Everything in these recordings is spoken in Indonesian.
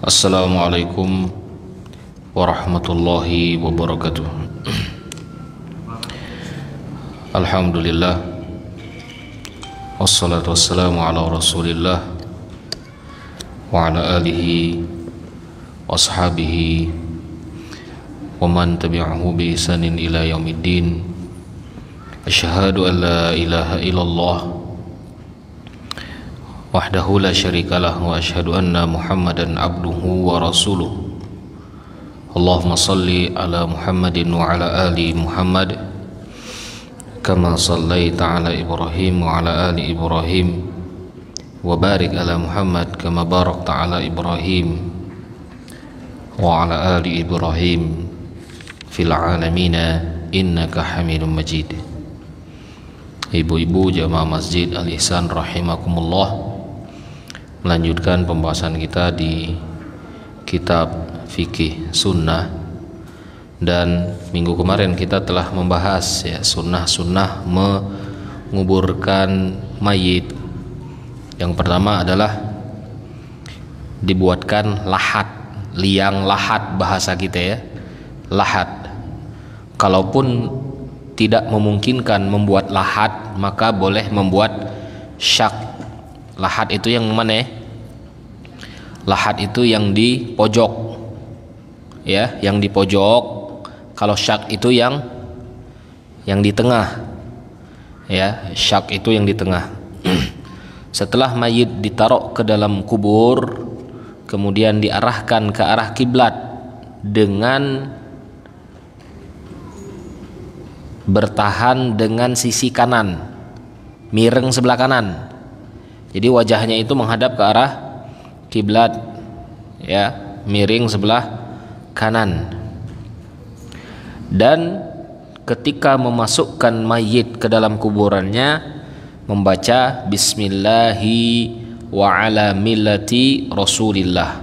Assalamualaikum warahmatullahi wabarakatuh. Alhamdulillah, wassalatu wassalamu ala rasulillah wa ala alihi wa ashabihi wa man tabi'ahu bi ihsanin ila yaumiddin. Asyhadu an la ilaha illallah wahdahu la syarikalah wa asyhadu anna Muhammadan abduhu wa rasuluh. Allahumma salli ala Muhammadin wa ala ali Muhammad kama sallaita ala Ibrahim wa ala ali Ibrahim wa barik ala Muhammad kama barakta ala Ibrahim wa ala ali Ibrahim fil alamina innaka Hamidum Majid. Ibu-ibu jamaah Masjid Al-Ihsan rahimakumullah, melanjutkan pembahasan kita di kitab fikih sunnah, dan minggu kemarin kita telah membahas sunnah-sunnah menguburkan mayit. Yang pertama adalah dibuatkan lahat, liang lahat bahasa kita lahat. Kalaupun tidak memungkinkan membuat lahat, maka boleh membuat syak. Lahat itu yang mana? Lahat itu yang di pojok, yang di pojok. Kalau syak itu yang di tengah, syak itu yang di tengah. Setelah mayit ditaruh ke dalam kubur, kemudian diarahkan ke arah kiblat dengan bertahan dengan sisi kanan, miring sebelah kanan. Jadi wajahnya itu menghadap ke arah kiblat, miring sebelah kanan. Dan ketika memasukkan mayit ke dalam kuburannya, membaca Bismillahi wa ala millati Rasulillah,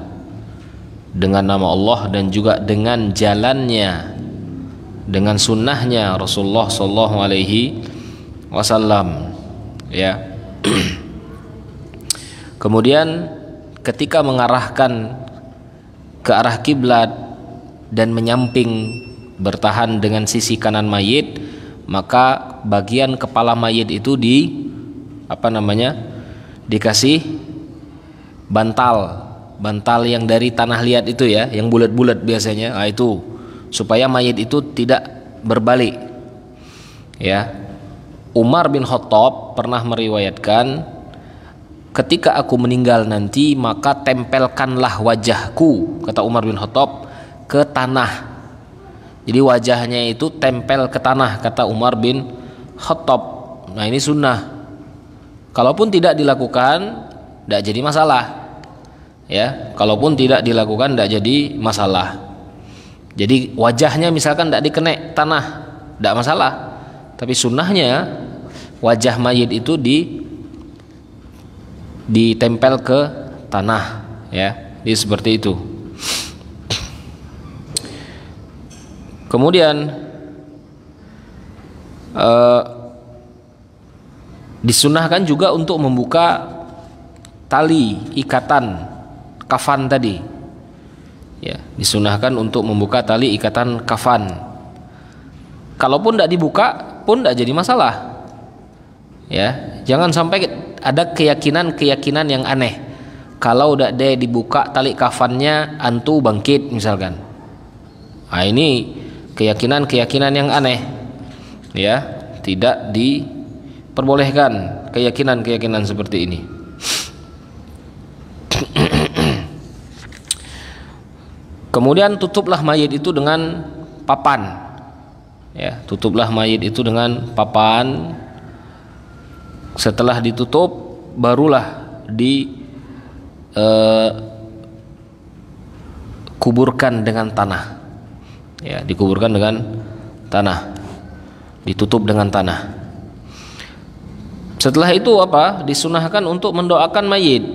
dengan nama Allah dan juga dengan jalannya, dengan sunnahnya Rasulullah sallallahu alaihi wasallam. Kemudian ketika mengarahkan ke arah kiblat dan menyamping bertahan dengan sisi kanan mayit, maka bagian kepala mayit itu dikasih bantal yang dari tanah liat itu yang bulat-bulat biasanya. Itu supaya mayit itu tidak berbalik. Umar bin Khattab pernah meriwayatkan, ketika aku meninggal nanti, maka tempelkanlah wajahku, kata Umar bin Khattab, ke tanah. Jadi wajahnya itu tempel ke tanah, kata Umar bin Khattab. Nah, ini sunnah. Kalaupun tidak dilakukan, tidak jadi masalah. Kalaupun tidak dilakukan, tidak jadi masalah. Jadi wajahnya misalkan tidak dikenek tanah, tidak masalah. Tapi sunnahnya wajah mayit itu ditempel ke tanah, Jadi seperti itu. Kemudian disunahkan juga untuk membuka tali ikatan kafan tadi. Disunahkan untuk membuka tali ikatan kafan. Kalaupun tidak dibuka pun tidak jadi masalah. Jangan sampai ada keyakinan yang aneh. Kalau udah dibuka tali kafannya, antu bangkit misalkan. Nah, ini keyakinan yang aneh. Tidak diperbolehkan keyakinan seperti ini. Kemudian tutuplah mayit itu dengan papan. Tutuplah mayit itu dengan papan. Setelah ditutup, barulah dikuburkan dengan tanah. Dikuburkan dengan tanah, ditutup dengan tanah. Setelah itu disunahkan untuk mendoakan mayit,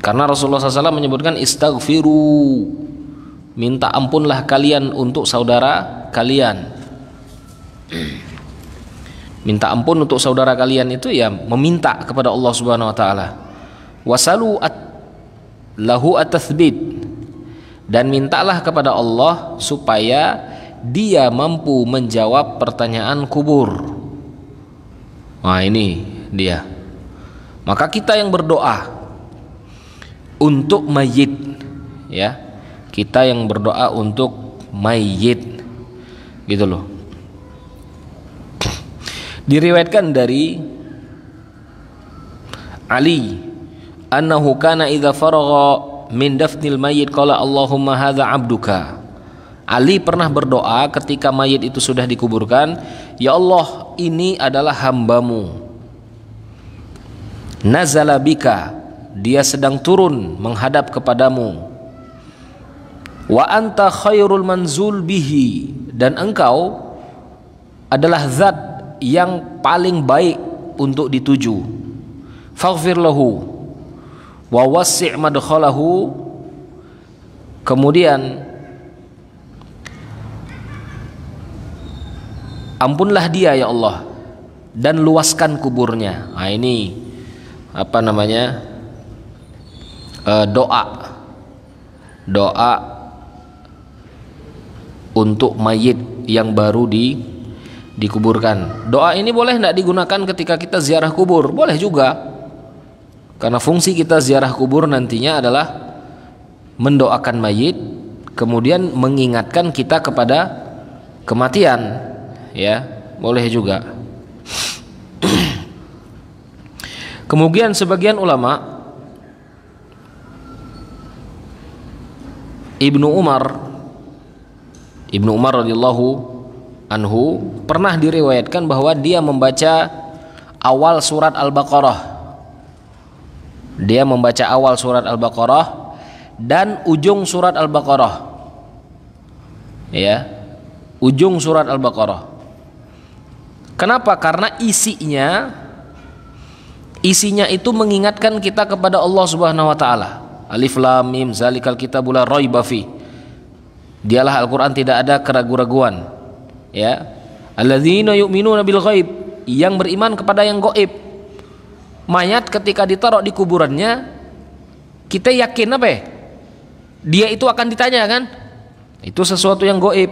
karena Rasulullah SAW menyebutkan istaghfiru, minta ampunlah kalian untuk saudara kalian. Minta ampun untuk saudara kalian itu meminta kepada Allah Subhanahu wa taala. Wasalu lahu at-tathbit, dan mintalah kepada Allah supaya dia mampu menjawab pertanyaan kubur. Nah ini dia. Maka kita yang berdoa untuk mayit, ya, kita yang berdoa untuk mayit, gitu loh. Diriwayatkan dari Ali annahu kana idza faragha min dafnil mayyit qala Allahumma hadza 'abduka. Ali pernah berdoa ketika mayit itu sudah dikuburkan, ya Allah, ini adalah hambamu. Nazala bika, dia sedang turun menghadap kepadamu. Wa anta khairul manzul bihi, dan engkau adalah zat yang paling baik untuk dituju. Faghfir lahu wa wassi' madkhalahu, kemudian ampunlah dia ya Allah dan luaskan kuburnya. Nah ini apa namanya, doa untuk mayit yang baru dikuburkan. Doa ini boleh tidak digunakan ketika kita ziarah kubur? Boleh juga, karena fungsi kita ziarah kubur nantinya adalah mendoakan mayit, kemudian mengingatkan kita kepada kematian, ya, boleh juga. Kemudian sebagian ulama, Ibnu Umar radhiyallahu anhu pernah diriwayatkan bahwa dia membaca awal surat Al-Baqarah. Dia membaca awal surat Al-Baqarah dan ujung surat Al-Baqarah. Ya, ujung surat Al-Baqarah. Kenapa? Karena isinya itu mengingatkan kita kepada Allah Subhanahu wa taala. Alif lam mim zalikal kitabul la raiba fi. Dialah Al-Qur'an, tidak ada keraguan-raguan. Ya. Alladzina yu'minuna bil ghaib, yang beriman kepada yang gaib. Mayat ketika ditaruh di kuburannya, kita yakin apa ya? Dia itu akan ditanya kan? Itu sesuatu yang gaib.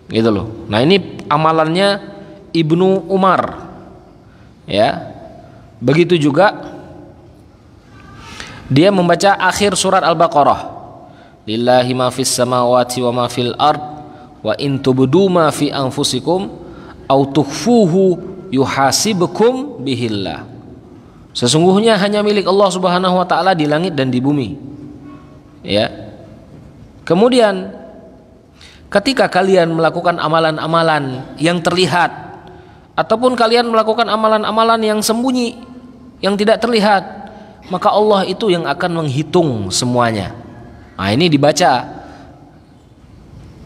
Gitu loh. Nah, ini amalannya Ibnu Umar. Ya. Begitu juga dia membaca akhir surat Al-Baqarah. Lillahi ma fis samawati wa ma fil ard wa in tubdu ma fi anfusikum aw tukhfuhu yuhasibukum bihillah. Sesungguhnya hanya milik Allah Subhanahu wa taala di langit dan di bumi. Ya. Kemudian ketika kalian melakukan amalan-amalan yang terlihat ataupun kalian melakukan amalan-amalan yang sembunyi, yang tidak terlihat, maka Allah itu yang akan menghitung semuanya. Nah, ini dibaca,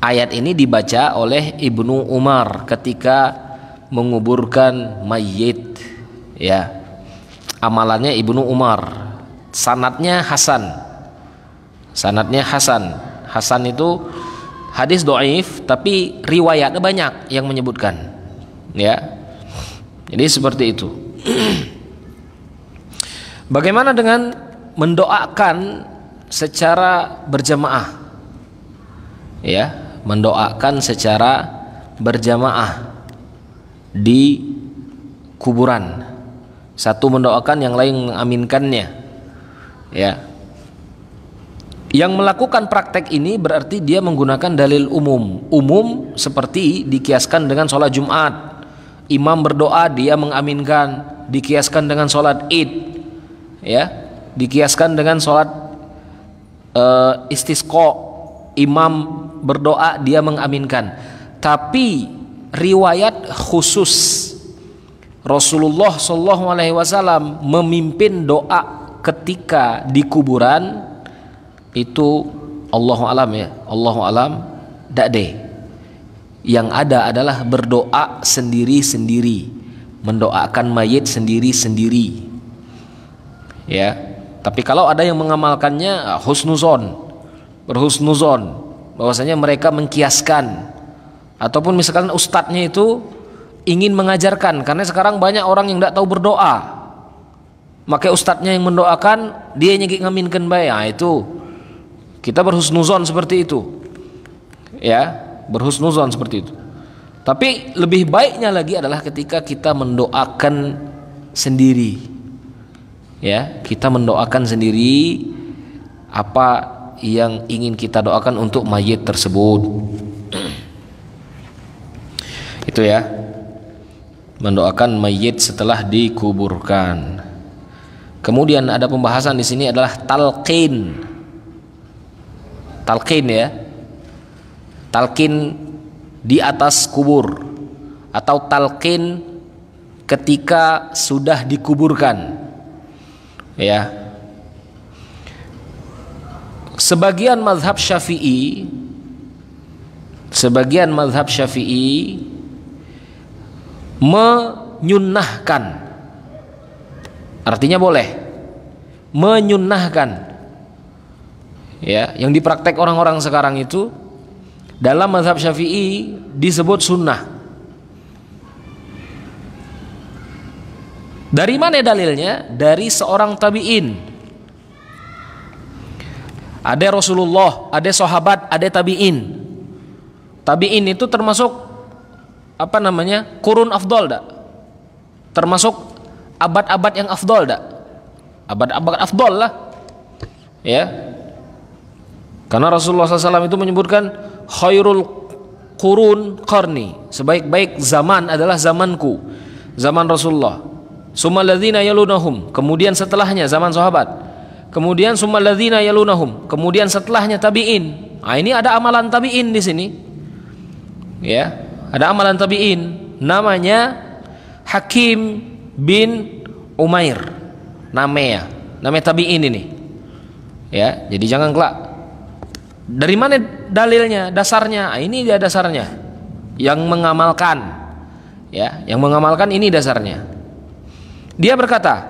ayat ini dibaca oleh Ibnu Umar ketika menguburkan mayit. Ya, amalannya Ibnu Umar. Sanadnya Hasan. Hasan itu hadis dhaif, tapi riwayatnya banyak yang menyebutkan. Ya, jadi seperti itu. Bagaimana dengan mendoakan secara berjamaah? Ya, mendoakan secara berjamaah di kuburan. Satu mendoakan, yang lain mengaminkannya. Ya. Yang melakukan praktek ini berarti dia menggunakan dalil umum. Umum seperti dikiaskan dengan sholat Jumat. Imam berdoa, dia mengaminkan. Dikiaskan dengan sholat Id. Ya, dikiaskan dengan sholat istisqa, imam berdoa, dia mengaminkan. Tapi riwayat khusus Rasulullah SAW memimpin doa ketika di kuburan itu Allahu alam, ya, Allahu alam, dakde. Yang ada adalah berdoa sendiri-sendiri, mendoakan mayit sendiri-sendiri. Ya, tapi kalau ada yang mengamalkannya husnuzon, berhusnuzon, bahwasanya mereka mengkiaskan, ataupun misalkan ustadznya itu ingin mengajarkan, karena sekarang banyak orang yang tidak tahu berdoa. Maka ustadznya yang mendoakan, dia nyegik ngaminkan bae. Nah, itu kita berhusnuzon seperti itu. Ya, berhusnuzon seperti itu. Tapi lebih baiknya lagi adalah ketika kita mendoakan sendiri. Ya, kita mendoakan sendiri apa yang ingin kita doakan untuk mayit tersebut. Itu ya, mendoakan mayit setelah dikuburkan. Kemudian ada pembahasan di sini adalah talqin. Talqin ya. Talqin di atas kubur atau talqin ketika sudah dikuburkan. Ya. Sebagian mazhab Syafi'i menyunnahkan, artinya boleh menyunnahkan, ya, yang dipraktek orang-orang sekarang itu dalam mazhab Syafi'i disebut sunnah. Dari mana dalilnya? Dari seorang tabi'in. Ada Rasulullah, ada sahabat, ada tabi'in. Tabi'in itu termasuk apa namanya? Qurun afdal dak? Termasuk abad-abad yang afdal dak? Abad-abad afdal lah. Ya. Karena Rasulullah SAW itu menyebutkan khairul qurun qarni, sebaik-baik zaman adalah zamanku, zaman Rasulullah. Summal ladzina yalunahum, kemudian setelahnya zaman sahabat. Kemudian summal ladzina yalunahum, kemudian setelahnya tabi'in. Nah, ini ada amalan tabi'in di sini. Ya, ada amalan tabi'in namanya Hakim bin Umair. Namanya tabi'in ini. Ya, jadi jangan kelak. Dari mana dalilnya, dasarnya? Nah, ini dia dasarnya. Yang mengamalkan, ya, yang mengamalkan ini dasarnya. Dia berkata,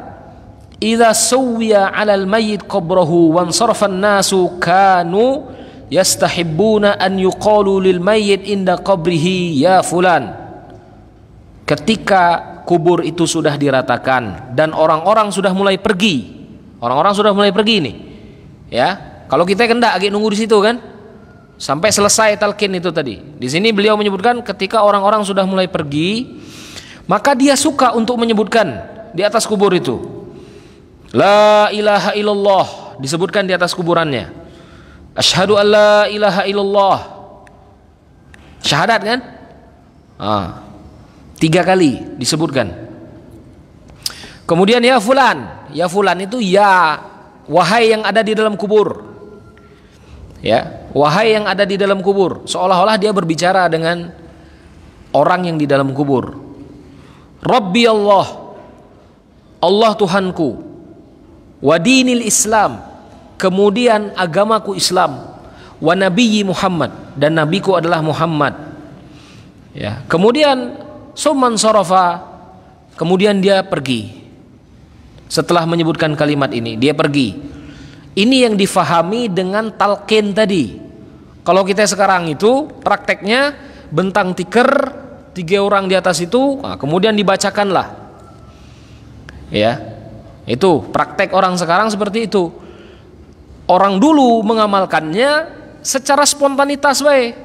"Idza suwiya 'alal mayyit qabrahu wan sarfa an-nasu kanu yastahibbuna an yuqalu lil mayyit inda qabrihi ya fulan." Ketika kubur itu sudah diratakan dan orang-orang sudah mulai pergi. Orang-orang sudah mulai pergi nih. Ya. Kalau kita kendak lagi nunggu di situ kan, sampai selesai talqin itu tadi. Di sini beliau menyebutkan ketika orang-orang sudah mulai pergi, maka dia suka untuk menyebutkan di atas kubur itu, La ilaha illallah, disebutkan di atas kuburannya. Asyhadu an la ilaha illallah. Syahadat kan? 3 kali disebutkan. Kemudian ya fulan itu ya, wahai yang ada di dalam kubur. Ya, wahai yang ada di dalam kubur, seolah-olah dia berbicara dengan orang yang di dalam kubur. Rabbi Allah, Allah Tuhanku, wa dinil Islam, kemudian agamaku Islam, wa nabiyyi Muhammad, dan nabiku adalah Muhammad. Ya, kemudian summan sarafa, kemudian dia pergi. Setelah menyebutkan kalimat ini, dia pergi. Ini yang difahami dengan talqin tadi. Kalau kita sekarang itu prakteknya bentang tikar 3 orang di atas itu, kemudian dibacakanlah. Ya, itu praktek orang sekarang seperti itu. Orang dulu mengamalkannya secara spontanitas baik.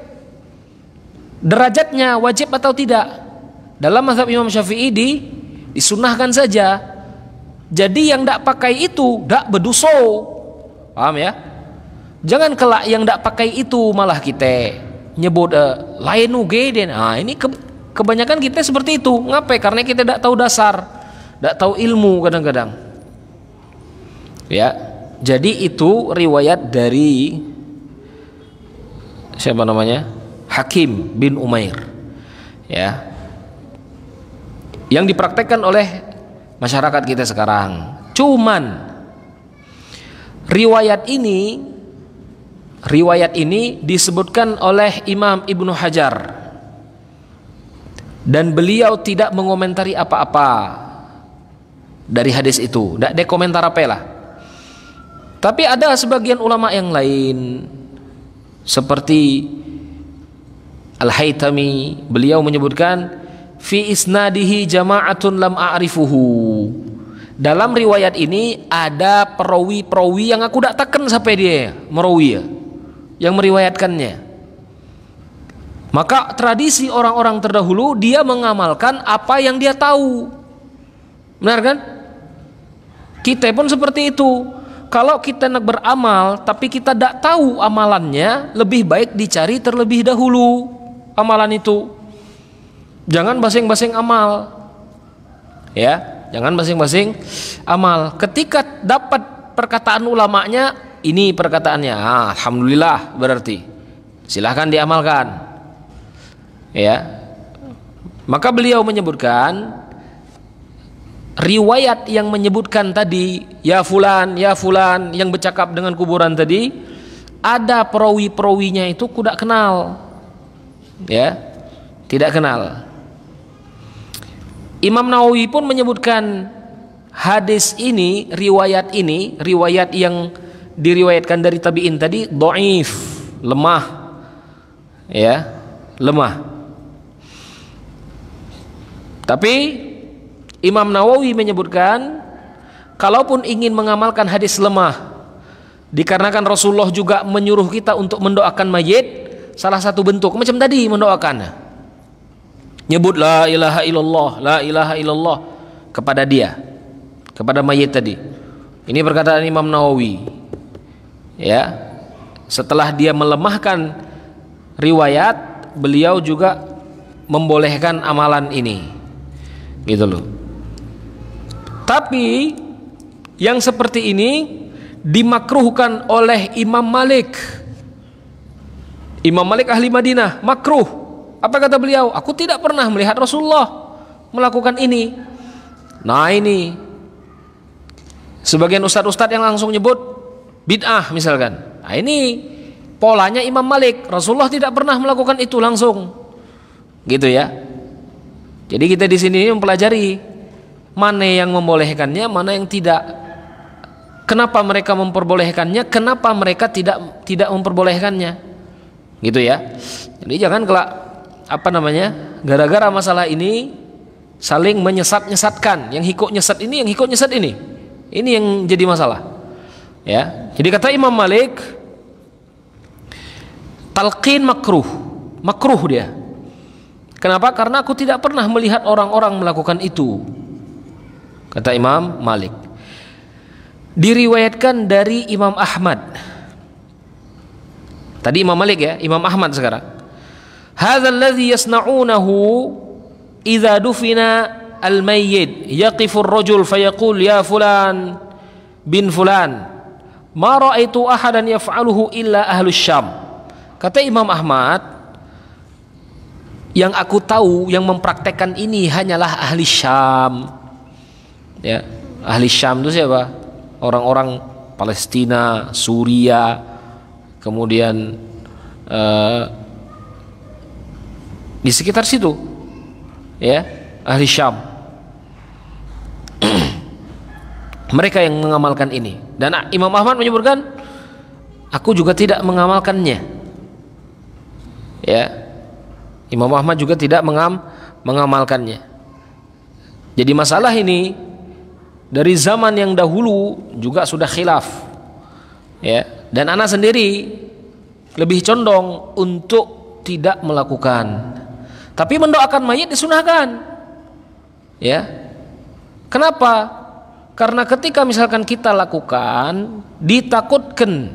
Derajatnya wajib atau tidak? Dalam mazhab Imam Syafi'i disunahkan saja. Jadi yang tidak pakai itu tidak berdosa. Paham ya? Jangan kelak yang tidak pakai itu malah kita nyebut lain uge. Nah, ini kebanyakan kita seperti itu. Ngapain? Karena kita tidak tahu dasar, tidak tahu ilmu kadang-kadang. Ya, jadi itu riwayat dari siapa namanya? Hakim bin Umair. Ya, yang dipraktekkan oleh masyarakat kita sekarang. Cuman riwayat ini disebutkan oleh Imam Ibnu Hajar dan beliau tidak mengomentari apa-apa dari hadis itu, tidak ada komentar apa lah. Tapi ada sebagian ulama yang lain seperti Al-Haytami, beliau menyebutkan fi isnadihi jama'atun lam a'rifuhu, Dalam riwayat ini ada perawi-perawi yang aku tak taken sampai dia merawi yang meriwayatkannya. Maka tradisi orang-orang terdahulu dia mengamalkan apa yang dia tahu. Benar kan? Kita pun seperti itu. Kalau kita nak beramal tapi kita tidak tahu amalannya, lebih baik dicari terlebih dahulu amalan itu. Jangan basing-basing amal. Ya. Jangan masing-masing amal. Ketika dapat perkataan ulamanya, ini perkataannya, alhamdulillah berarti. Silahkan diamalkan. Ya. Maka beliau menyebutkan riwayat yang menyebutkan tadi ya fulan yang bercakap dengan kuburan tadi, ada perawi-perawinya itu kudak kenal. Ya. Tidak kenal. Imam Nawawi pun menyebutkan hadis ini, riwayat yang diriwayatkan dari tabi'in tadi dhaif, lemah. Ya, lemah. Tapi Imam Nawawi menyebutkan kalaupun ingin mengamalkan hadis lemah, dikarenakan Rasulullah juga menyuruh kita untuk mendoakan mayit, salah satu bentuk macam tadi mendoakan. Nyebut la ilaha illallah kepada dia, kepada mayit tadi. Ini perkataan Imam Nawawi. Ya. Setelah dia melemahkan riwayat, beliau juga membolehkan amalan ini. Gitu loh. Tapi yang seperti ini dimakruhkan oleh Imam Malik. Imam Malik ahli Madinah, makruh. Apa kata beliau? Aku tidak pernah melihat Rasulullah melakukan ini. Nah ini sebagian ustadz-ustadz yang langsung nyebut bid'ah misalkan. Nah ini polanya Imam Malik. Rasulullah tidak pernah melakukan itu langsung. Gitu ya. Jadi kita di sini mempelajari mana yang membolehkannya, mana yang tidak. Kenapa mereka memperbolehkannya? Kenapa mereka tidak memperbolehkannya? Gitu ya. Jadi jangan kelak gara-gara masalah ini saling menyesat-nyesatkan, yang hikuk nyesat ini, yang hikuk nyesat ini yang jadi masalah. Ya, jadi kata Imam Malik, talqin makruh dia. Kenapa? Karena aku tidak pernah melihat orang-orang melakukan itu, kata Imam Malik. Diriwayatkan dari Imam Ahmad. Tadi Imam Malik ya, Imam Ahmad sekarang. Hadzal ladzi yasna'unahu idza dufina al-mayyit yaqifu ar-rajul fayaqul ya fulan bin fulan ma ra'aitu ahadan yaf'aluhu illa ahlus Syam. Kata Imam Ahmad, yang aku tahu yang mempraktekkan ini hanyalah ahli Syam. Ya, ahli Syam itu siapa? Orang-orang Palestina, Suria, kemudian di sekitar situ, ya, ahli Syam. Mereka yang mengamalkan ini. Dan Imam Ahmad menyebutkan, aku juga tidak mengamalkannya. Ya, Imam Ahmad juga tidak mengamalkannya. Jadi masalah ini dari zaman yang dahulu juga sudah khilaf. Ya, dan ana sendiri lebih condong untuk tidak melakukan. Tapi mendoakan mayit disunahkan. Ya. Kenapa? Karena ketika misalkan kita lakukan, ditakutkan.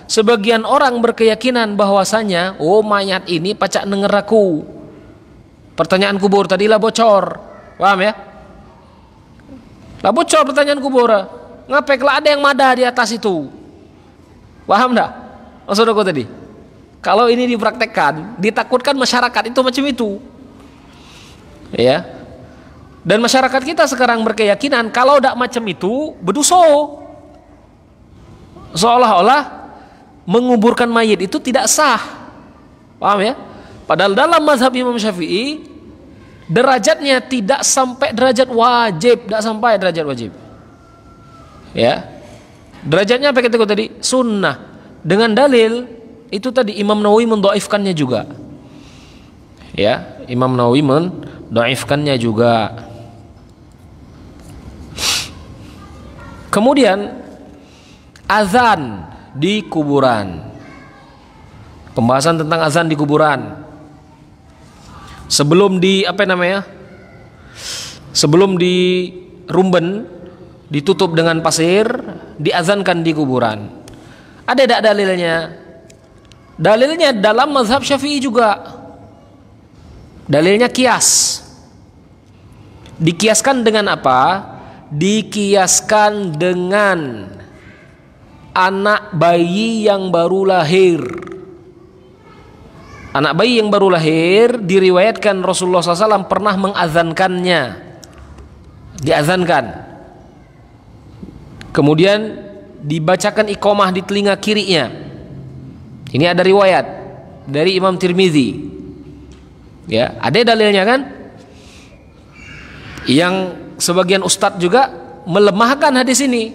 Sebagian orang berkeyakinan bahwasanya, oh mayat ini pacak denger aku. Pertanyaan kubur tadilah bocor. Paham ya? Lah bocor pertanyaan kubur. Ngapeklah ada yang madah di atas itu. Paham dah? Maksud aku tadi? Kalau ini dipraktekkan, ditakutkan masyarakat itu macam itu. Ya. Dan masyarakat kita sekarang berkeyakinan kalau tidak macam itu berdosa. Seolah-olah menguburkan mayit itu tidak sah. Paham ya? Padahal dalam mazhab Imam Syafi'i derajatnya tidak sampai derajat wajib, tidak sampai derajat wajib. Ya. Derajatnya apa kata tadi? Sunnah. Dengan dalil itu tadi Imam Nawawi mendhaifkannya juga. Ya, Imam Nawawi mendhaifkannya juga. Kemudian azan di kuburan. Pembahasan tentang azan di kuburan. Sebelum sebelum dirumben, ditutup dengan pasir, diazankan di kuburan. Ada tidak dalilnya? Dalilnya dalam mazhab Syafi'i juga. Dalilnya kias. Dikiaskan dengan apa? Dikiaskan dengan anak bayi yang baru lahir. Anak bayi yang baru lahir diriwayatkan Rasulullah SAW pernah mengazankannya. Diazankan. Kemudian dibacakan iqamah di telinga kirinya. Ini ada riwayat dari Imam Tirmizi. Ya, ada dalilnya kan? Yang sebagian ustadz juga melemahkan hadis ini.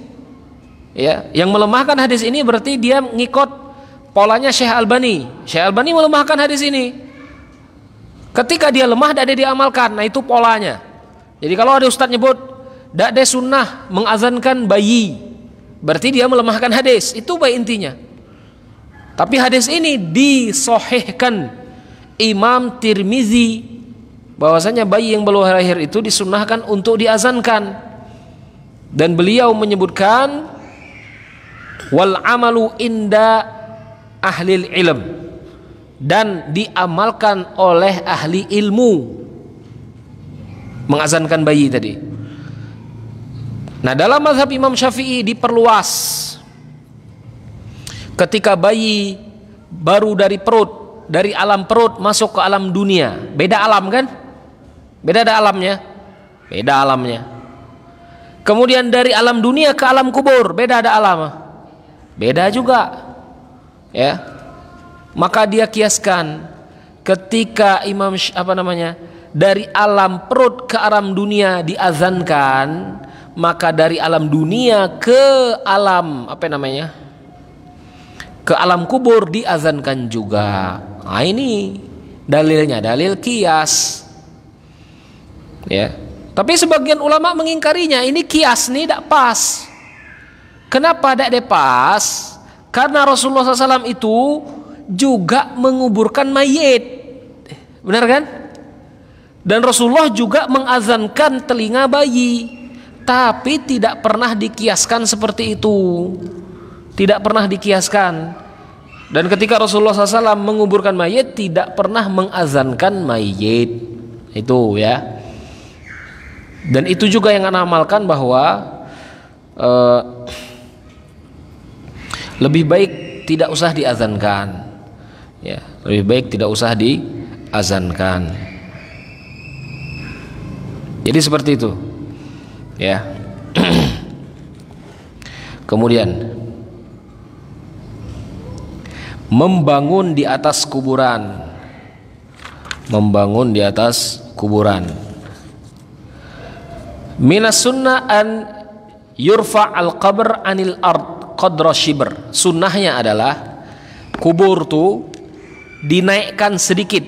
Ya, yang melemahkan hadis ini berarti dia ngikut polanya Syekh Albani. Syekh Albani melemahkan hadis ini. Ketika dia lemah, tidak ada diamalkan. Nah, itu polanya. Jadi kalau ada ustadz nyebut tidak ada sunnah mengazankan bayi, berarti dia melemahkan hadis. Itu baik intinya. Tapi hadis ini disahihkan Imam Tirmizi, bahwasanya bayi yang baru lahir itu disunnahkan untuk diazankan. Dan beliau menyebutkan wal amalu inda ahlil ilm, dan diamalkan oleh ahli ilmu mengazankan bayi tadi. Nah, dalam mazhab Imam Syafi'i diperluas ketika bayi baru dari perut, dari alam perut masuk ke alam dunia. Beda alam kan? Beda ada alamnya? Beda alamnya. Kemudian dari alam dunia ke alam kubur, beda ada alam? Beda juga. Ya. Maka dia kiaskan ketika dari alam perut ke alam dunia diazankan, maka dari alam dunia ke alam ke alam kubur diazankan juga. Nah, ini dalilnya, dalil kias. Ya. Tapi sebagian ulama mengingkarinya, ini kias nih tidak pas. Kenapa tidak pas? Karena Rasulullah SAW itu juga menguburkan mayit, benar kan? Dan Rasulullah juga mengazankan telinga bayi, tapi tidak pernah dikiaskan seperti itu. Tidak pernah dikiaskan. Dan ketika Rasulullah SAW menguburkan mayit, tidak pernah mengazankan mayit. Itu ya. Dan itu juga yang anak amalkan, bahwa lebih baik tidak usah diazankan. Ya, lebih baik tidak usah diazankan. Jadi seperti itu. Ya. Kemudian membangun di atas kuburan. Membangun di atas kuburan. Minas sunnah an yurfa al-qabr anil ard qadra shibr. Sunnahnya adalah kubur tuh dinaikkan sedikit.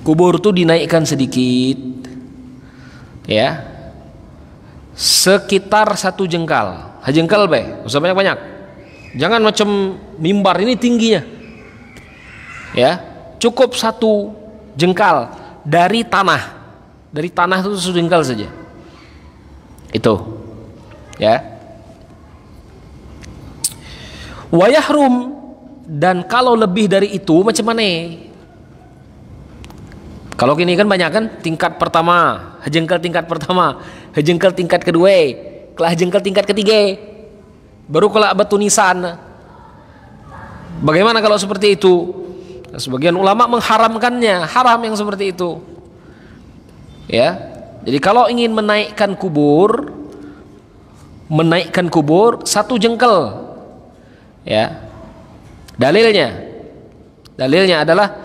Kubur tuh dinaikkan sedikit, ya, sekitar 1 jengkal. Jengkal usah banyak-banyak. Jangan macam mimbar ini tingginya, ya, cukup 1 jengkal dari tanah. Dari tanah itu 1 jengkal saja. Itu, ya. Wa yahrum, dan kalau lebih dari itu macam mana? Kalau gini kan banyak kan, tingkat pertama, jengkal tingkat pertama, jengkal tingkat kedua, kelah jengkal tingkat ketiga, baru kelah batu nisan. Bagaimana kalau seperti itu? Sebagian ulama mengharamkannya, haram yang seperti itu. Ya, jadi kalau ingin menaikkan kubur 1 jengkal, ya. Dalilnya adalah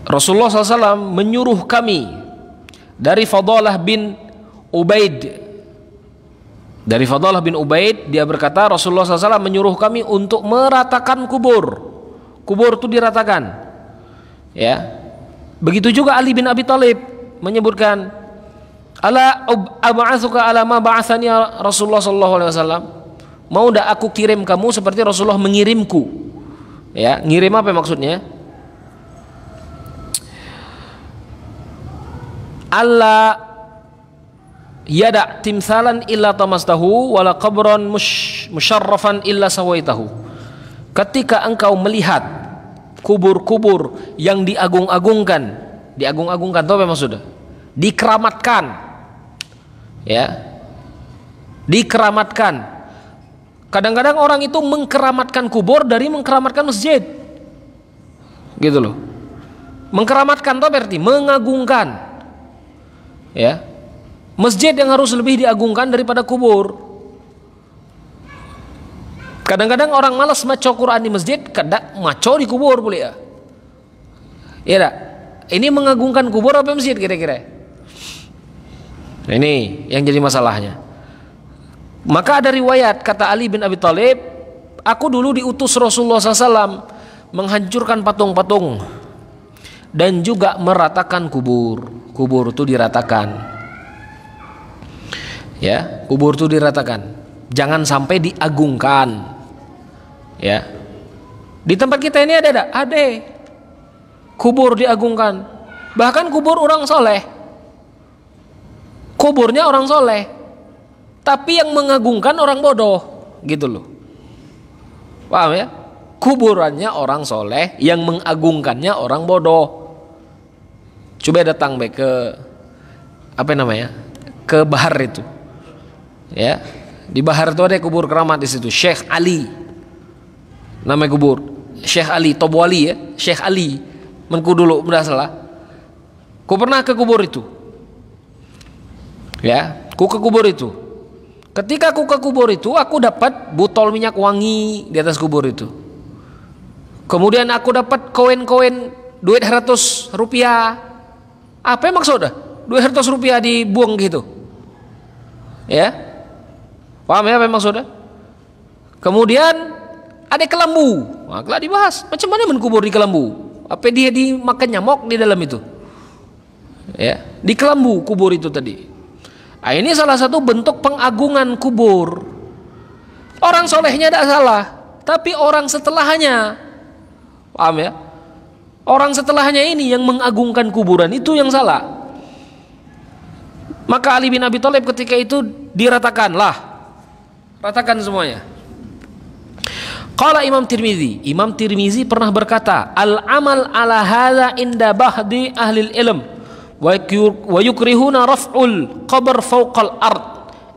Rasulullah SAW menyuruh kami dari Fadalah bin Ubaid. Dari Fadalah bin Ubaid, dia berkata Rasulullah SAW menyuruh kami untuk meratakan kubur. Kubur itu diratakan. Ya. Begitu juga Ali bin Abi Thalib menyebutkan, ala ab'atsuka ala ma ba'atsani Rasulullah sallallahu alaihi wasallam. Mau dak aku kirim kamu seperti Rasulullah mengirimku. Ya, ngirim apa maksudnya? Allah yada timsalan illa tamastahu wala qabran musyarrafan illa sawaitahu. Ketika engkau melihat kubur-kubur yang diagung-agungkan itu apa maksudnya? Dikeramatkan, ya, dikeramatkan. Kadang-kadang orang itu mengkeramatkan kubur dari mengkeramatkan masjid, gitu loh. Mengkeramatkan itu berarti mengagungkan, ya. Masjid yang harus lebih diagungkan daripada kubur. Kadang-kadang orang malas maca Quran di masjid, kadang maca di kubur boleh ya. Iya tak? Ini mengagungkan kubur apa masjid kira-kira? Nah, ini yang jadi masalahnya. Maka ada riwayat kata Ali bin Abi Thalib, aku dulu diutus Rasulullah SAW menghancurkan patung-patung dan juga meratakan kubur. Kubur itu diratakan, ya, kubur itu diratakan. Jangan sampai diagungkan, ya. Di tempat kita ini ada kubur diagungkan, bahkan kubur orang soleh, kuburnya orang soleh, tapi yang mengagungkan orang bodoh, gitu loh. Paham ya? Kuburannya orang soleh, yang mengagungkannya orang bodoh. Coba datang ke apa namanya? Ke Bahar itu. Ya. Di Bahar itu ada kubur keramat di situ, Syekh Ali. Namanya kubur Syekh Ali, Tobo Ali ya, Syekh Ali. Menku dulu udah salah. Ku pernah ke kubur itu. Ya, ku ke kubur itu. Ketika aku ke kubur itu, aku dapat botol minyak wangi di atas kubur itu. Kemudian aku dapat koin-koin duit 100 rupiah. Apa yang maksudnya? Duit 100 rupiah dibuang gitu. Ya. Paham ya apa yang maksudnya? Kemudian ada kelambu. Nah, telah dibahas. Macam mana menkubur di kelambu? Apa dia dimakan nyamuk di dalam itu? Ya, di kelambu kubur itu tadi. Nah, ini salah satu bentuk pengagungan kubur. Orang solehnya tidak salah, tapi orang setelahnya, paham ya? Orang setelahnya ini yang mengagungkan kuburan, itu yang salah. Maka Ali bin Abi Thalib ketika itu diratakan, ratakan semuanya. Qala Imam Tirmizi pernah berkata, al-amal ala hadza inda bahdi ahli ilm wa yukrihuna raf'ul qabr fawqal ard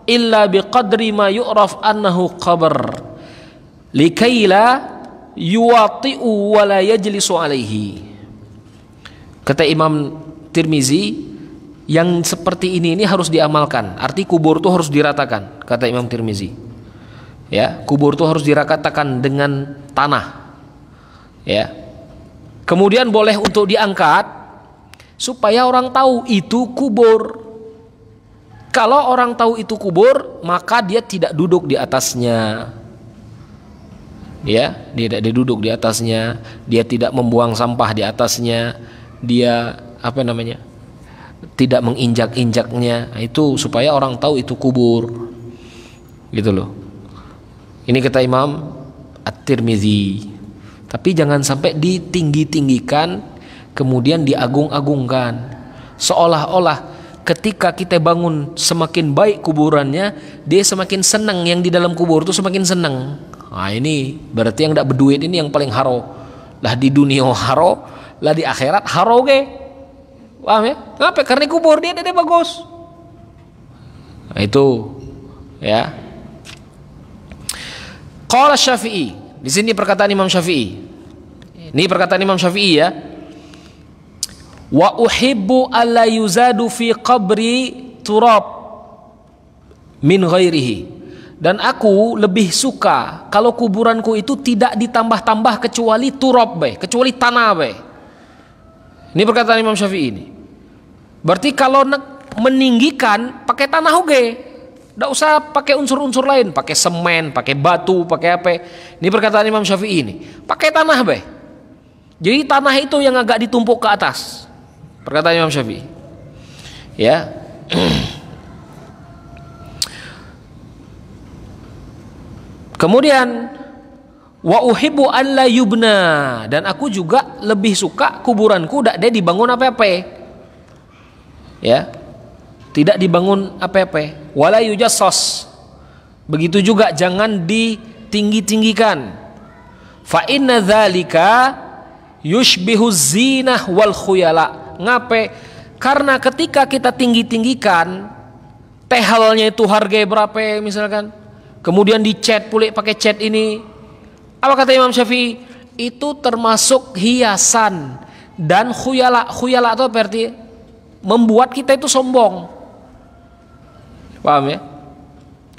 illa biqadri ma yu'raf annahu qabr likaila yuwati'u wa la yajlisu alaihi. Kata Imam Tirmizi, yang seperti ini harus diamalkan. Arti kubur itu harus diratakan, kata Imam Tirmizi. Ya, kubur itu harus diratakan dengan tanah. Ya. Kemudian boleh untuk diangkat supaya orang tahu itu kubur. Kalau orang tahu itu kubur, maka dia tidak duduk di atasnya. Ya, dia tidak duduk di atasnya, dia tidak membuang sampah di atasnya, dia tidak menginjak-injaknya. Itu supaya orang tahu itu kubur. Gitu loh. Ini kata Imam At-Tirmizi. Tapi jangan sampai ditinggi-tinggikan, kemudian diagung-agungkan. Seolah-olah ketika kita bangun semakin baik kuburannya, dia semakin senang, yang di dalam kubur itu semakin senang. Nah, ini berarti yang tidak berduit ini yang paling haro. Lah di dunia haro, lah di akhirat haro ge. Paham ya? Ngapa? Karena kubur dia bagus. Nah, itu ya. Qala Syafi'i. Di sini perkataan Imam Syafi'i. Ini perkataan Imam Syafi'i ya. Wa uhibbu alla yuzadu fi qabri turab min ghairihi. Dan aku lebih suka kalau kuburanku itu tidak ditambah-tambah kecuali turab kecuali tanah Ini perkataan Imam Syafi'i ini. Berarti kalau meninggikan pakai tanah oge. Tidak usah pakai unsur-unsur lain, pakai semen, pakai batu, pakai apa. Ini perkataan Imam Syafi'i ini. Pakai tanah Jadi tanah itu yang agak ditumpuk ke atas. Perkataan Imam Syafi'i. Ya. Kemudian wa uhibbu an la yubna, dan aku juga lebih suka kuburanku tidak ada dibangun apa-apa. Ya. Tidak dibangun apa-apa. Wala yujassas. Begitu juga jangan ditinggi-tinggikan. Fa inna dzalika yushbihu zinah wal khuyala. Ngape? Karena ketika kita tinggi-tinggikan, tehalnya itu harga berapa misalkan, kemudian dicat pulih pakai cat ini, apa kata Imam Syafi'i? Itu termasuk hiasan dan khuyala. Khuyala itu berarti membuat kita itu sombong. Paham ya?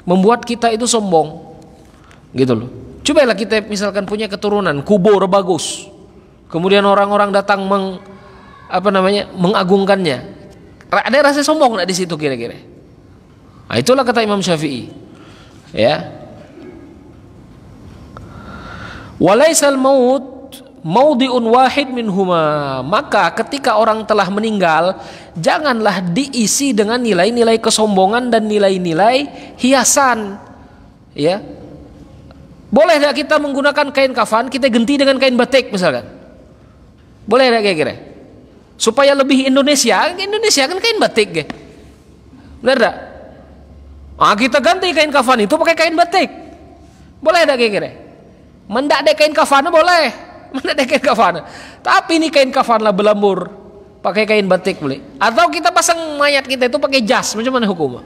Membuat kita itu sombong. Gitu loh. Cobalah kita misalkan punya keturunan kubur bagus, kemudian orang-orang datang mengagungkannya. Ada rasa sombong enggak di situ kira-kira? Nah, itulah kata Imam Syafi'i. Ya. Walaisal maut maudhi'un wahid minhuma. Maka ketika orang telah meninggal, janganlah diisi dengan nilai-nilai kesombongan dan nilai-nilai hiasan. Ya. Boleh tidak kita menggunakan kain kafan, kita ganti dengan kain batik misalkan? Boleh tidak kira-kira? Supaya lebih Indonesia kan kain batik ya. Benar tak? Kita ganti kain kafan itu pakai kain batik. Boleh tak kira-kira? Mendak ada kain kafan boleh. Mendak ada kain kafan. Tapi ini kain kafan lah berlambur, pakai kain batik boleh. Atau kita pasang mayat kita itu pakai jas, macam mana hukum?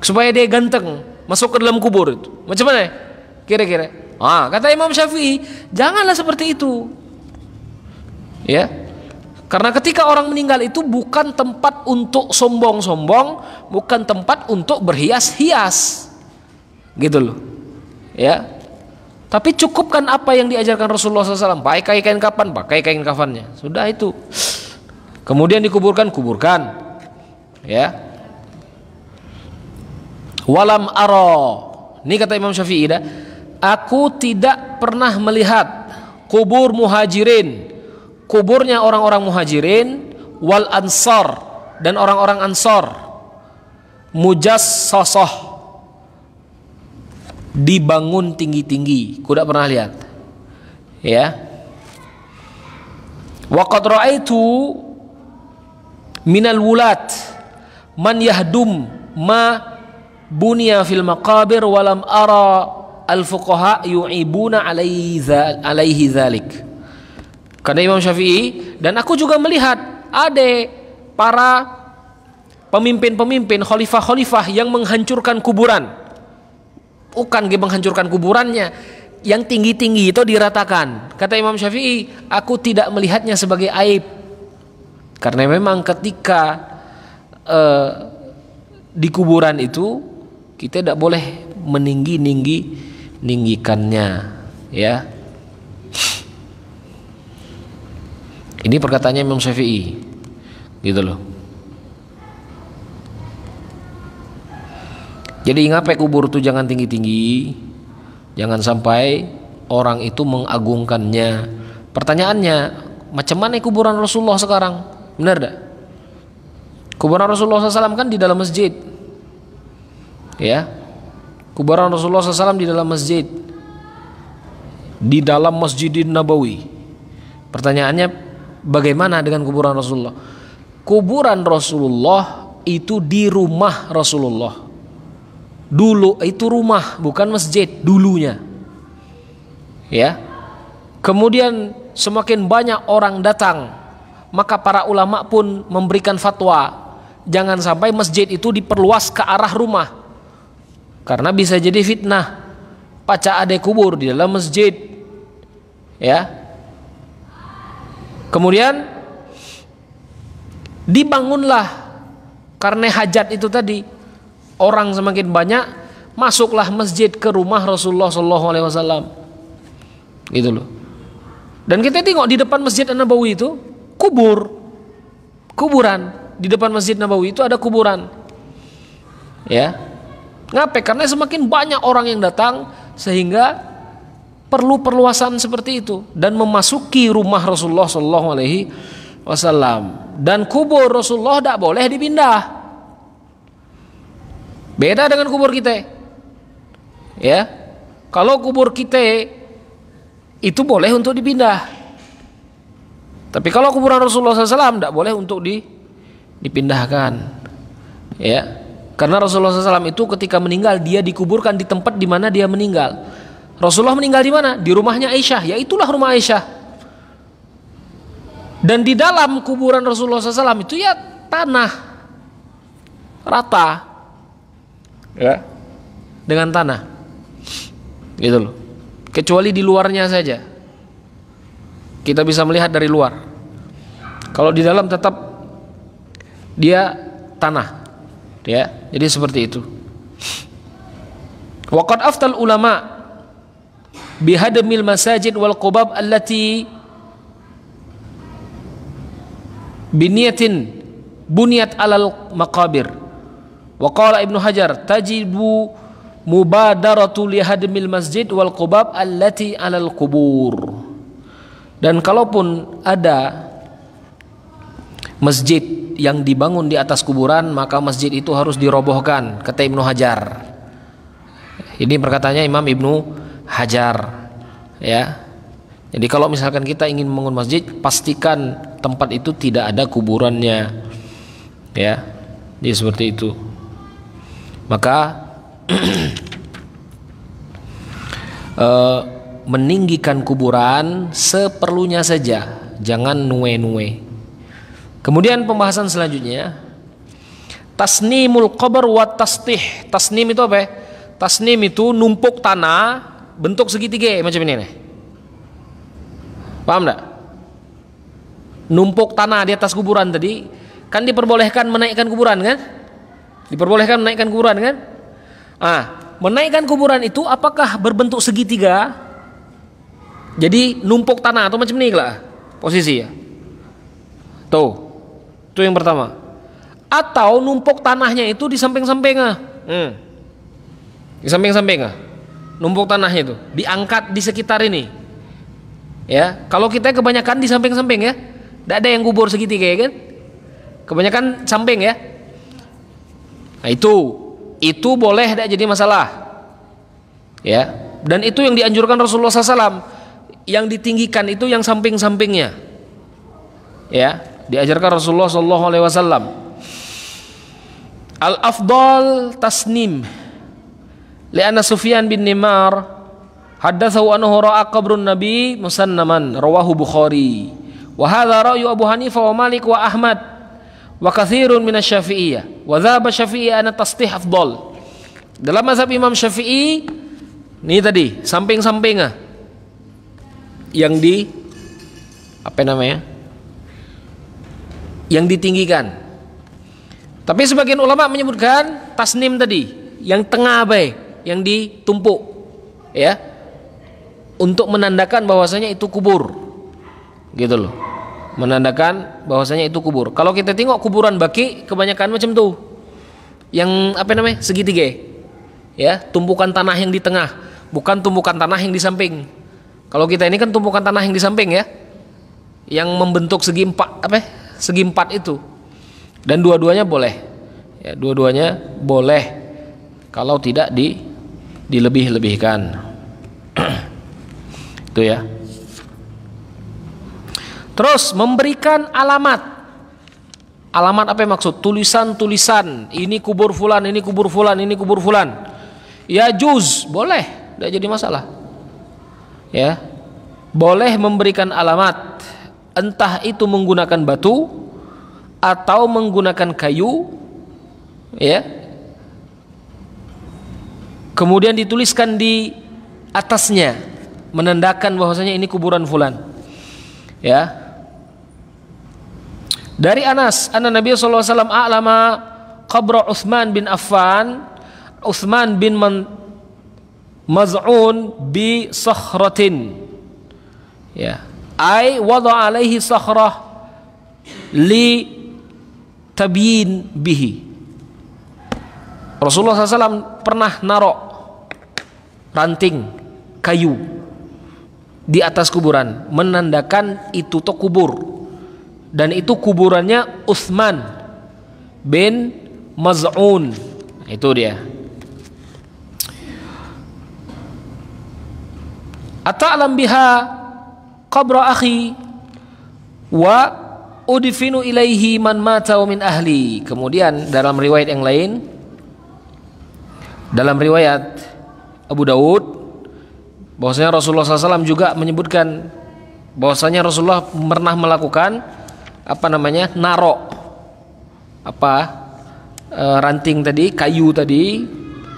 Supaya dia ganteng masuk ke dalam kubur itu. Macam mana? Kira-kira. Kata Imam Syafi'i, janganlah seperti itu. Ya. Karena ketika orang meninggal itu bukan tempat untuk sombong-sombong, bukan tempat untuk berhias-hias. Gitu loh. Ya. Tapi cukupkan apa yang diajarkan Rasulullah SAW. Pakai kain kafan, pakai kain kafannya. Sudah itu. Kemudian kuburkan. Ya. Walam aro. Ini kata Imam Syafi'i dah. Aku tidak pernah melihat kubur muhajirin, kuburnya orang-orang muhajirin, wal ansar, dan orang-orang ansar, mujassasoh, dibangun tinggi-tinggi. Aku tidak pernah lihat. Ya. Wa qad ra'aitu minal wulat man yahdum ma bunya fil maqabir walam ara al-fuqaha yu'ibuna alaihi dzalik. Karena Imam Syafi'i, dan aku juga melihat ada para pemimpin-pemimpin, khalifah-khalifah yang menghancurkan kuburan. Bukan menghancurkan kuburannya, yang tinggi-tinggi itu diratakan. Kata Imam Syafi'i, aku tidak melihatnya sebagai aib. Karena memang ketika di kuburan itu kita tidak boleh meninggikannya, ya. Ini perkataannya Imam Syafi'i, gitu loh. Jadi ingat, kubur itu jangan tinggi-tinggi, jangan sampai orang itu mengagungkannya. Pertanyaannya, macam mana kuburan Rasulullah sekarang? Benar tak? Kuburan Rasulullah SAW kan di dalam masjid, ya. Kuburan Rasulullah SAW di dalam masjid, di dalam Masjidin Nabawi. Pertanyaannya, bagaimana dengan kuburan Rasulullah? Kuburan Rasulullah itu di rumah Rasulullah. Dulu itu rumah, bukan masjid dulunya. Ya. Kemudian semakin banyak orang datang, maka para ulama pun memberikan fatwa, jangan sampai masjid itu diperluas ke arah rumah. Karena bisa jadi fitnah. Paca ada kubur di dalam masjid. Ya. Kemudian dibangunlah, karena hajat itu tadi, orang semakin banyak, masuklah masjid ke rumah Rasulullah SAW. Gitu loh. Dan kita tengok di depan Masjid Nabawi itu kuburan. Di depan Masjid Nabawi itu ada kuburan. Ya. Ngapain? Karena semakin banyak orang yang datang, sehingga perlu perluasan seperti itu dan memasuki rumah Rasulullah Shallallahu Alaihi Wasallam. Dan kubur Rasulullah tidak boleh dipindah. Beda dengan kubur kita. Ya, kalau kubur kita itu boleh untuk dipindah. Tapi kalau kuburan Rasulullah SAW tidak boleh untuk dipindahkan. Ya, karena Rasulullah SAW itu ketika meninggal dia dikuburkan di tempat di mana dia meninggal. Rasulullah meninggal di mana? Di rumahnya Aisyah. Ya itulah rumah Aisyah. Dan di dalam kuburan Rasulullah SAW itu ya tanah rata, ya, dengan tanah, gitu loh. Kecuali di luarnya saja, kita bisa melihat dari luar. Kalau di dalam tetap dia tanah, ya. Jadi seperti itu. Waqad aftal ulama bihadmil masajid wal qubab allati biniyatin buniyat alal maqabir. Wa qala Ibnu Hajar tajibu mubadaratu li hadmil masjid wal qubab allati alal qubur. Dan kalaupun ada masjid yang dibangun di atas kuburan, maka masjid itu harus dirobohkan, kata Ibnu Hajar. Ini perkataannya Imam Ibnu Hajar, ya. Jadi kalau misalkan kita ingin membangun masjid, pastikan tempat itu tidak ada kuburannya, ya. Jadi seperti itu. Maka meninggikan kuburan seperlunya saja, jangan nuwe-nuwe. Kemudian pembahasan selanjutnya, tasnimul qabr wa tastih. Tasnim itu apa? Tasnim itu numpuk tanah bentuk segitiga macam ini nih. Paham enggak? Numpuk tanah di atas kuburan tadi kan diperbolehkan menaikkan kuburan kan? Diperbolehkan menaikkan kuburan kan? Menaikkan kuburan itu apakah berbentuk segitiga? Jadi numpuk tanah atau macam ini lah posisi ya. Tuh. Itu yang pertama. Atau numpuk tanahnya itu di samping-sampingnya. Di samping-sampingnya. Numpuk tanahnya itu diangkat di sekitar ini. Ya, kalau kita kebanyakan di samping-samping ya. Tidak ada yang kubur segitiga ya kan? Kebanyakan samping ya. Nah, itu boleh tidak jadi masalah. Ya, dan itu yang dianjurkan Rasulullah SAW. Yang ditinggikan itu yang samping-sampingnya. Ya, diajarkan Rasulullah SAW. Al-afdal tasnim. Lianna Sufyan bin Nimar haddatsahu annahu ra'a qabrun nabi musannaman, rawahu Bukhari. Wa hadza ra'yu Abu Hanifah wa Malik wa Ahmad wa katsirun minasy Syafi'iyah. Wa dzaba Syafi'i anna tasdih afdal. Dalam mazhab Imam Syafi'i ini tadi samping-sampingnya yang di apa namanya? Yang ditinggikan. Tapi sebagian ulama menyebutkan tasnim tadi yang tengah baik, yang ditumpuk, ya, untuk menandakan bahwasanya itu kubur, gitu loh, menandakan bahwasanya itu kubur. Kalau kita tengok kuburan baki kebanyakan macam tuh, yang apa namanya segitiga, ya, tumpukan tanah yang di tengah, bukan tumpukan tanah yang di samping. Kalau kita ini kan tumpukan tanah yang di samping ya, yang membentuk segi empat segi empat itu. Dan dua-duanya boleh, ya, dua-duanya boleh kalau tidak dilebih-lebihkan. Itu ya. Terus memberikan alamat. Alamat apa yang maksud? Tulisan-tulisan, ini kubur fulan, ini kubur fulan, ini kubur fulan. Ya juz, boleh, tidak jadi masalah. Ya. Boleh memberikan alamat, entah itu menggunakan batu atau menggunakan kayu, ya. Kemudian dituliskan di atasnya menandakan bahwasanya ini kuburan fulan. Ya. Dari Anas, anna Nabi sallallahu alaihi wasallam a'lama qabra Utsman bin Affan, Utsman bin Maz'un bi sakhratin. Ya. Ai wada alaihi sakhrah li tabyin bihi. Rasulullah SAW pernah narok ranting kayu di atas kuburan, menandakan itu tuh kubur, dan itu kuburannya Utsman bin Maz'un. Itu dia. Ata'lam biha qabra akhi wa udfinu ilaihi man mata min ahli. Kemudian dalam riwayat yang lain, dalam riwayat Abu Daud, bahwasanya Rasulullah SAW juga menyebutkan bahwasanya Rasulullah pernah melakukan narok ranting tadi, kayu tadi,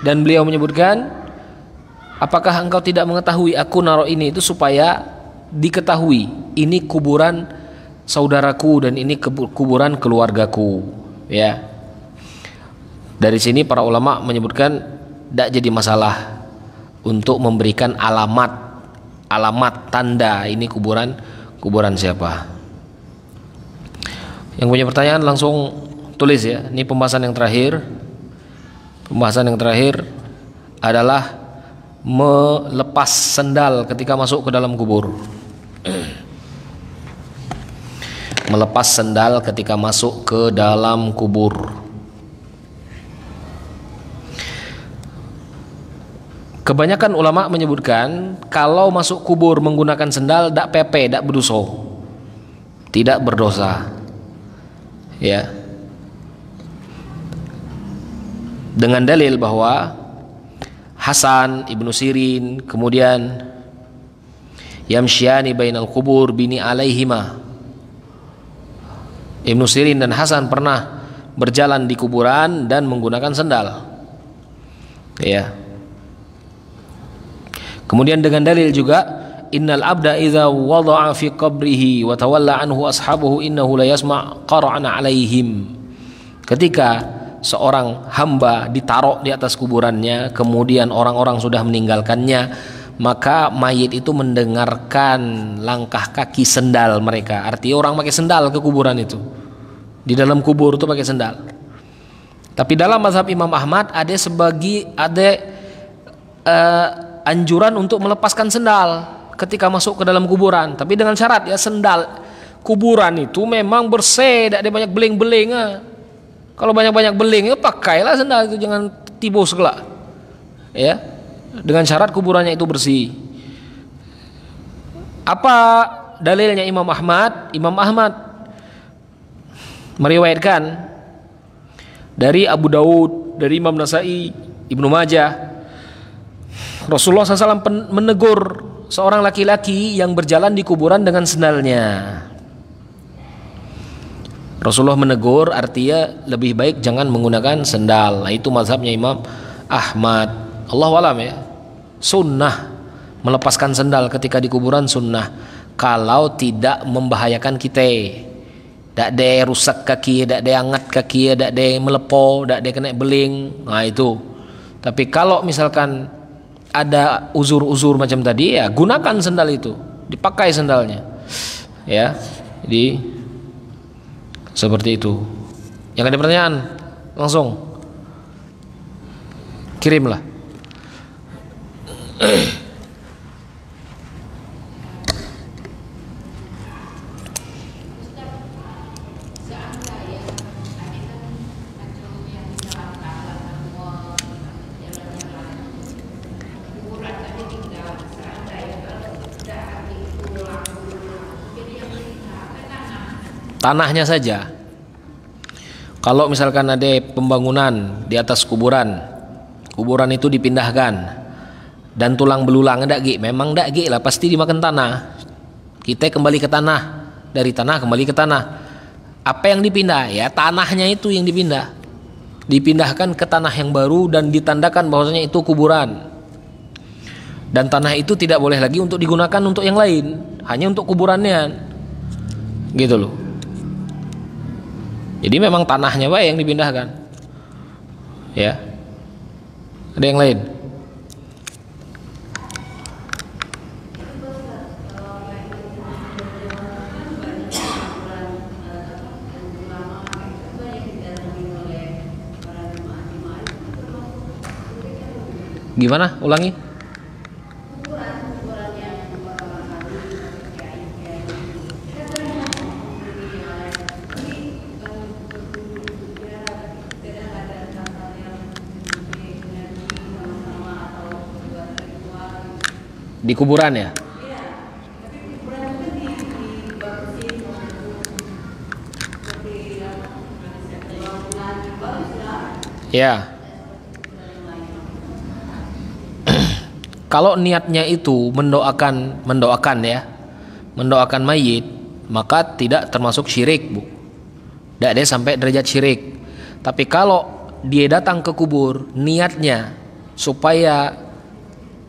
dan beliau menyebutkan, apakah engkau tidak mengetahui aku naruh ini itu supaya diketahui ini kuburan saudaraku dan ini kuburan keluargaku, ya. Dari sini para ulama menyebutkan tidak jadi masalah untuk memberikan alamat tanda ini kuburan siapa. Yang punya pertanyaan langsung tulis ya. Ini pembahasan yang terakhir. Pembahasan yang terakhir adalah melepas sendal ketika masuk ke dalam kubur. Melepas sendal ketika masuk ke dalam kubur. Kebanyakan ulama menyebutkan kalau masuk kubur menggunakan sendal dak pepe, dak berdosa. Tidak berdosa. Ya. Dengan dalil bahwa Hasan Ibnu Sirin, kemudian yamsyiani bainal kubur bini alaihima. Ibnu Sirin dan Hasan pernah berjalan di kuburan dan menggunakan sendal. Ya. Kemudian dengan dalil juga innal abda idza wada'a fi qabrihi wa tawalla anhu ashabuhu innahu la yasma' qara'ana alaihim. Ketika seorang hamba ditaruh di atas kuburannya, kemudian orang-orang sudah meninggalkannya, maka mayit itu mendengarkan langkah kaki sendal mereka. Artinya orang pakai sendal ke kuburan itu. Di dalam kubur itu pakai sendal. Tapi dalam mazhab Imam Ahmad ada anjuran untuk melepaskan sendal ketika masuk ke dalam kuburan, tapi dengan syarat ya, sendal kuburan itu memang bersih, tidak ada banyak beling-beling. Kalau banyak-banyak beling, ya pakailah sendal itu, jangan tibo segala. Ya, dengan syarat kuburannya itu bersih. Apa dalilnya Imam Ahmad? Imam Ahmad meriwayatkan dari Abu Daud, dari Imam Nasai, Ibnu Majah, Rasulullah SAW menegur seorang laki-laki yang berjalan di kuburan dengan sendalnya. Rasulullah menegur artinya lebih baik jangan menggunakan sendal. Nah, itu mazhabnya Imam Ahmad. Allahu a'lam ya. Sunnah melepaskan sendal ketika di kuburan, sunnah kalau tidak membahayakan kita. Tak ada rusak kaki, tak ada hangat kaki, tak ada melepo, tak ada kena beling. Nah itu. Tapi kalau misalkan ada uzur-uzur macam tadi, ya gunakan sendal itu, dipakai sendalnya, ya. Jadi seperti itu. Yang ada pertanyaan langsung kirimlah. Tanahnya saja. Kalau misalkan ada pembangunan di atas kuburan, kuburan itu dipindahkan dan tulang belulang ndak gi, memang ndak gi lah, pasti dimakan tanah. Kita kembali ke tanah, dari tanah kembali ke tanah. Apa yang dipindah? Ya tanahnya itu yang dipindah. Dipindahkan ke tanah yang baru dan ditandakan bahwasanya itu kuburan. Dan tanah itu tidak boleh lagi untuk digunakan untuk yang lain, hanya untuk kuburannya. Gitu loh. Jadi memang tanahnya baik yang dipindahkan. Ya. Ada yang lain? Gimana? Ulangi. Di kuburan ya. Ya. Kalau niatnya itu mendoakan ya, mendoakan mayit, maka tidak termasuk syirik, Bu. Tidak ada sampai derajat syirik. Tapi kalau dia datang ke kubur niatnya supaya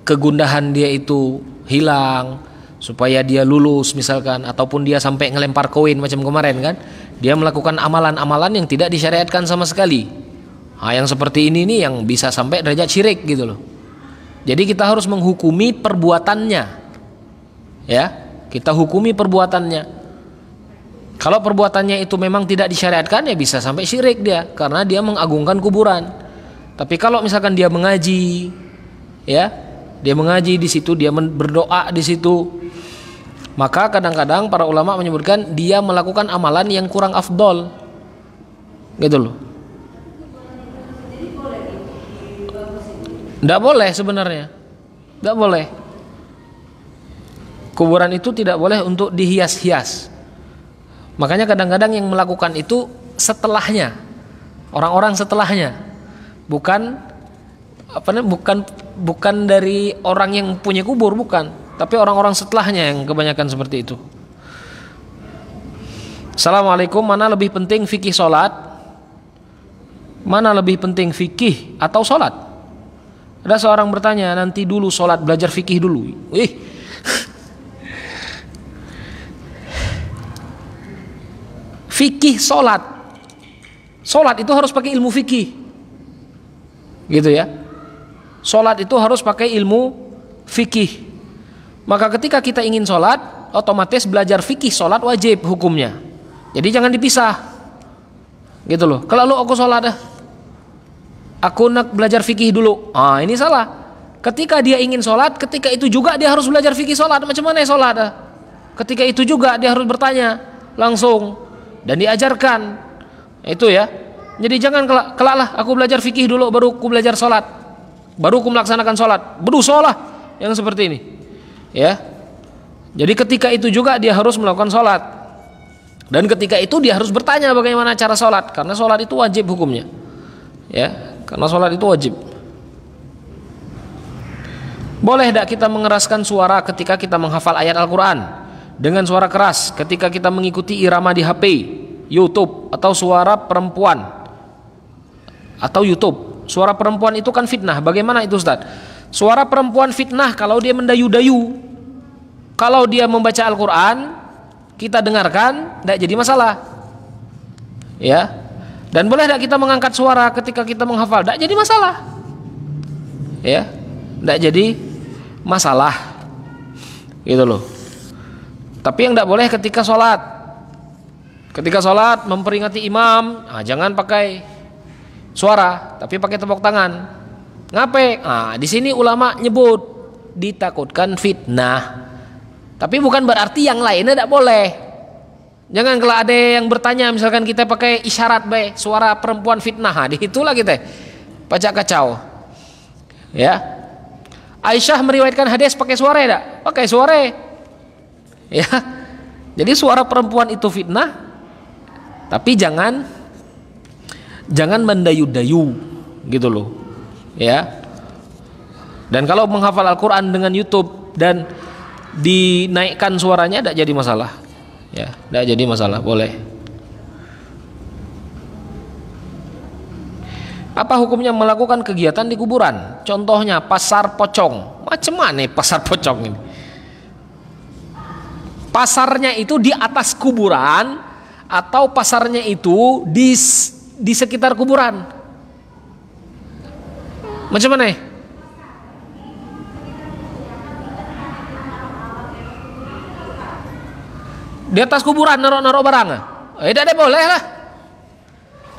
kegundahan dia itu hilang, supaya dia lulus misalkan, ataupun dia sampai ngelempar koin macam kemarin kan, dia melakukan amalan-amalan yang tidak disyariatkan sama sekali. Nah, yang seperti ini nih yang bisa sampai derajat syirik gitu loh. Jadi kita harus menghukumi perbuatannya. Ya, kita hukumi perbuatannya. Kalau perbuatannya itu memang tidak disyariatkan ya bisa sampai syirik dia karena dia mengagungkan kuburan. Tapi kalau misalkan dia mengaji, ya, dia mengaji di situ, dia berdoa di situ, maka kadang-kadang para ulama menyebutkan dia melakukan amalan yang kurang afdol. Gitu loh. Tidak boleh sebenarnya, tidak boleh. Kuburan itu tidak boleh untuk dihias-hias. Makanya kadang-kadang yang melakukan itu setelahnya, orang-orang setelahnya, bukan dari orang yang punya kubur, bukan, tapi orang-orang setelahnya yang kebanyakan seperti itu. Assalamualaikum, mana lebih penting fikih sholat? Mana lebih penting fikih atau sholat? Ada seorang bertanya, nanti dulu sholat, belajar fikih dulu. Fikih sholat, sholat itu harus pakai ilmu fikih, gitu ya. Sholat itu harus pakai ilmu fikih. Maka ketika kita ingin sholat, otomatis belajar fikih sholat wajib hukumnya. Jadi jangan dipisah, gitu loh. Kalau lu aku sholat aku nak belajar fikih dulu. Ah, ini salah. Ketika dia ingin sholat, ketika itu juga dia harus belajar fikih sholat. Macam mana ya sholat? Ketika itu juga dia harus bertanya langsung dan diajarkan. Itu ya. Jadi jangan kelak lah aku belajar fikih dulu baru aku belajar sholat, baru aku melaksanakan sholat. Berusaha lah yang seperti ini. Ya. Jadi ketika itu juga dia harus melakukan sholat. Dan ketika itu dia harus bertanya bagaimana cara sholat, karena sholat itu wajib hukumnya. Ya. Karena sholat itu wajib. Boleh tidak kita mengeraskan suara ketika kita menghafal ayat Al-Quran dengan suara keras ketika kita mengikuti irama di HP, YouTube, atau suara perempuan atau YouTube? Suara perempuan itu kan fitnah. Bagaimana itu Ustaz? Suara perempuan fitnah kalau dia mendayu-dayu. Kalau dia membaca Al-Quran kita dengarkan, tidak jadi masalah. Ya. Dan boleh tidak kita mengangkat suara ketika kita menghafal? Tidak jadi masalah. Ya, tidak jadi masalah. Gitu loh. Tapi yang tidak boleh ketika sholat. Ketika sholat memperingati imam, jangan pakai suara, tapi pakai tepuk tangan. Ngapain? Di sini ulama nyebut ditakutkan fitnah. Tapi bukan berarti yang lainnya tidak boleh. Jangan kalau ada yang bertanya, misalkan kita pakai isyarat suara perempuan fitnah, itulah kita pacak kacau. Ya. Aisyah meriwayatkan hadis pakai suara enggak? Pakai suara. Ya. Jadi suara perempuan itu fitnah, tapi jangan mendayu-dayu gitu loh. Ya. Dan kalau menghafal Al-Qur'an dengan YouTube dan dinaikkan suaranya tidak jadi masalah. Ya, tidak jadi masalah, boleh. Apa hukumnya melakukan kegiatan di kuburan? Contohnya pasar pocong. Macam mana pasar pocong ini? Pasarnya itu di atas kuburan atau pasarnya itu di sekitar kuburan? Macam mana? Di atas kuburan naruh barang. Tidak boleh lah.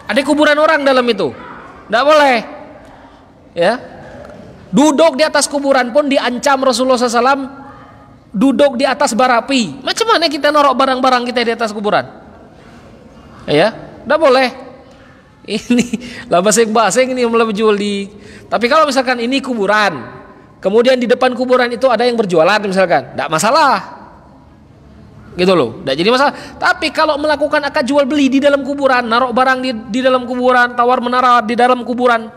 Ada kuburan orang dalam itu. Tidak boleh. Ya. Duduk di atas kuburan pun diancam Rasulullah SAW. Duduk di atas bara api. Macam mana kita naruh barang-barang kita di atas kuburan? Ya, tidak boleh. Ini lah basing-basing ini yang lebih jual di. Tapi kalau misalkan ini kuburan, kemudian di depan kuburan itu ada yang berjualan misalkan, tidak masalah, gitu loh, tidak jadi masalah. Tapi kalau melakukan akad jual beli di dalam kuburan, naruh barang di dalam kuburan, tawar menawar di dalam kuburan,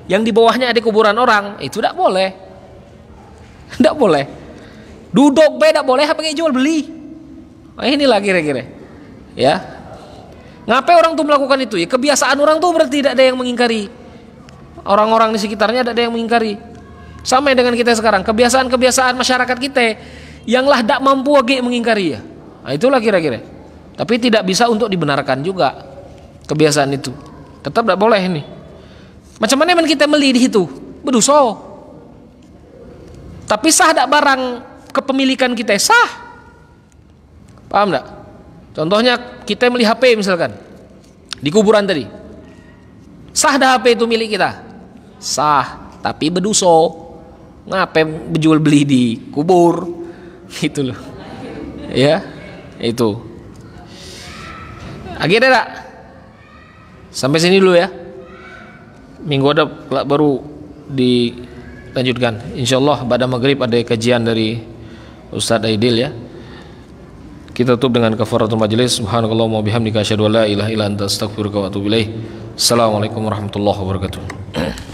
yang di bawahnya ada kuburan orang, itu tidak boleh, tidak boleh. Duduk beda boleh, pakai jual beli. Nah, inilah kira-kira, ya. Ngapain orang tuh melakukan itu? Ya kebiasaan orang tuh berarti tidak ada yang mengingkari. Orang-orang di sekitarnya tidak ada yang mengingkari. Sama dengan kita sekarang, kebiasaan-kebiasaan masyarakat kita yang lah tidak mampu lagi mengingkari ya. Nah, itulah kira-kira. Tapi tidak bisa untuk dibenarkan juga kebiasaan itu. Tetap tidak boleh ini. Macam mana kita beli di situ? Berdosa. Tapi sah tidak barang kepemilikan kita? Sah. Paham tidak? Contohnya kita beli HP misalkan di kuburan tadi. Sah dah HP itu milik kita? Sah, tapi berdosa. Ngapain berjual beli di kubur? Itu loh. Ya, itu. Akhirnya tak? Sampai sini dulu ya. Minggu ada baru dilanjutkan. Insyaallah pada maghrib ada kajian dari Ustadz Aidil ya. Kita tutup dengan kafaratul majlis. Subhanakallahumma bihamdika asyhadu an la ilaha illa anta astaghfiruka wa atubu ilaik. Assalamualaikum warahmatullahi wabarakatuh.